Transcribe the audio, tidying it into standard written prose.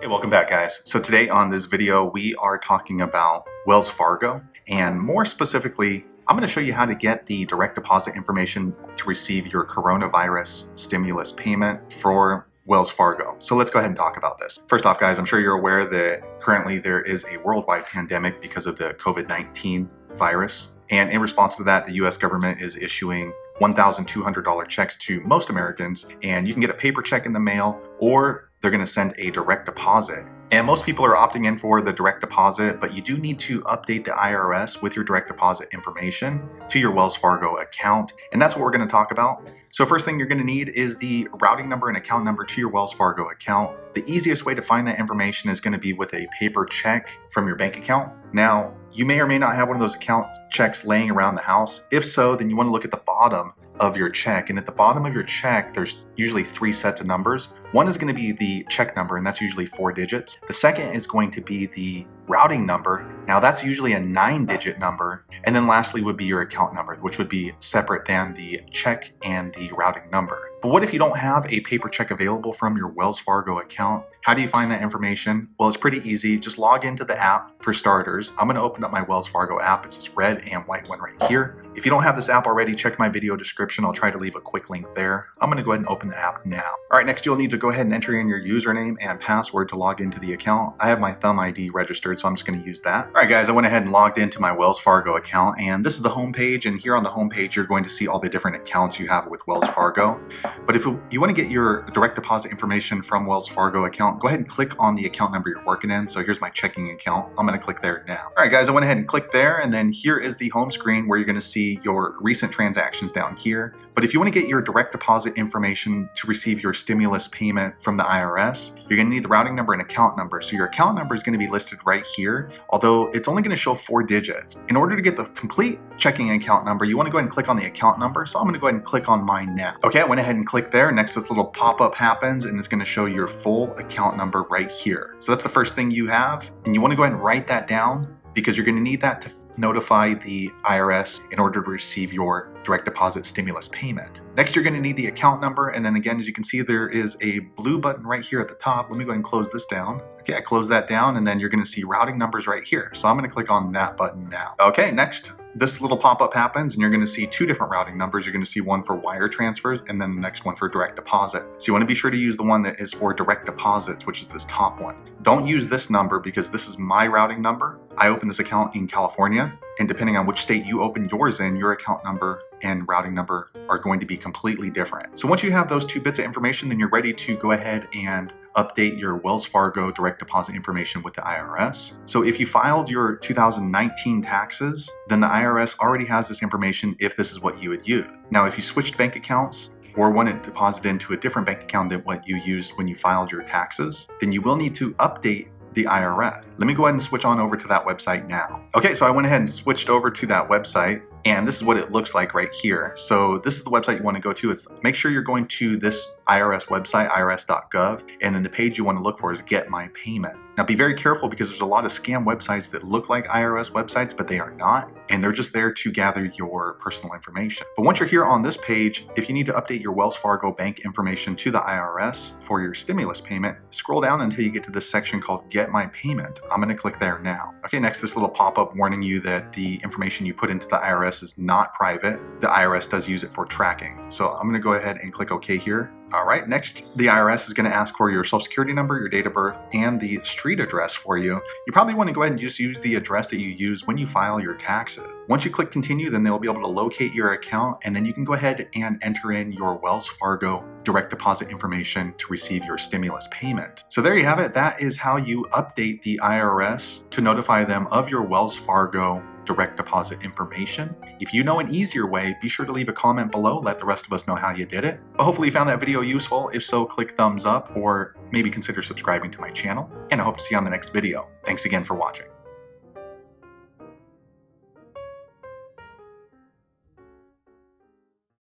Hey, welcome back, guys. So today on this video, we are talking about Wells Fargo, and more specifically, I'm going to show you how to get the direct deposit information to receive your coronavirus stimulus payment for Wells Fargo. So let's go ahead and talk about this. First off, guys, I'm sure you're aware that currently there is a worldwide pandemic because of the COVID-19 virus. And in response to that, the US government is issuing $1,200 checks to most Americans, and you can get a paper check in the mail, or they're going to send a direct deposit. And most people are opting in for the direct deposit, but you do need to update the IRS with your direct deposit information to your Wells Fargo account. And that's what we're going to talk about. So first thing you're going to need is the routing number and account number to your Wells Fargo account. The easiest way to find that information is going to be with a paper check from your bank account. Now, you may or may not have one of those account checks laying around the house. If so, then you want to look at the bottom of your check. And at the bottom of your check, there's usually 3 sets of numbers. One is going to be the check number, and that's usually 4 digits. The second is going to be the routing number. Now that's usually a 9-digit number. And then lastly would be your account number, which would be separate than the check and the routing number. But what if you don't have a paper check available from your Wells Fargo account? How do you find that information? Well, it's pretty easy. Just log into the app for starters. I'm going to open up my Wells Fargo app. It's this red and white one right here. If you don't have this app already, check my video description. I'll try to leave a quick link there. I'm going to go ahead and open the app now. All right, next you'll need to go ahead and enter in your username and password to log into the account. I have my Thumb ID registered, so I'm just going to use that. All right, guys, I went ahead and logged into my Wells Fargo account, and this is the home page. And here on the home page, you're going to see all the different accounts you have with Wells Fargo. But if you want to get your direct deposit information from Wells Fargo account, go ahead and click on the account number you're working in. So here's my checking account. I'm going to click there now. All right, guys, I went ahead and clicked there, and then here is the home screen where you're going to see your recent transactions down here. But if you want to get your direct deposit information to receive your stimulus payment from the IRS, you're going to need the routing number and account number. So your account number is going to be listed right here, although it's only going to show 4 digits. In order to get the complete checking account number, you want to go ahead and click on the account number. So I'm going to go ahead and click on mine now. Okay, I went ahead and clicked there. Next, this little pop-up happens, and it's going to show your full account number right here. So that's the first thing you have, and you want to go ahead and write that down because you're going to need that to notify the IRS in order to receive your direct deposit stimulus payment. Next, you're going to need the account number. And then again, as you can see, there is a blue button right here at the top. Let me go ahead and close this down. Okay, I close that down, and then you're going to see routing numbers right here. So I'm going to click on that button now. Okay, next, this little pop-up happens, and you're going to see 2 different routing numbers. You're going to see one for wire transfers, and then the next one for direct deposit. So you want to be sure to use the one that is for direct deposits, which is this top one. Don't use this number because this is my routing number. I opened this account in California, and depending on which state you open yours in, your account number and routing number are going to be completely different. So once you have those 2 bits of information, then you're ready to go ahead and update your Wells Fargo direct deposit information with the IRS. So if you filed your 2019 taxes, then the IRS already has this information if this is what you would use. Now, if you switched bank accounts or want it deposited into a different bank account than what you used when you filed your taxes, then you will need to update the IRS. Let me go ahead and switch on over to that website now. Okay, so I went ahead and switched over to that website, and this is what it looks like right here. So this is the website you want to go to. Make sure you're going to this IRS website, irs.gov, and then the page you want to look for is Get My Payment. Now be very careful because there's a lot of scam websites that look like IRS websites, but they are not, and they're just there to gather your personal information. But once you're here on this page, if you need to update your Wells Fargo bank information to the IRS for your stimulus payment, scroll down until you get to this section called Get My Payment. I'm going to click there now. Okay, next, this little pop-up warning you that the information you put into the IRS is not private. The IRS does use it for tracking. So I'm going to go ahead and click OK here. All right, next, the IRS is going to ask for your social security number, your date of birth, and the street address for you. You probably want to go ahead and just use the address that you use when you file your taxes. Once you click continue, then they'll be able to locate your account, and then you can go ahead and enter in your Wells Fargo direct deposit information to receive your stimulus payment. So there you have it. That is how you update the IRS to notify them of your Wells Fargo direct deposit information. If you know an easier way, be sure to leave a comment below. Let the rest of us know how you did it. But hopefully you found that video useful. If so, click thumbs up or maybe consider subscribing to my channel. And I hope to see you on the next video. Thanks again for watching.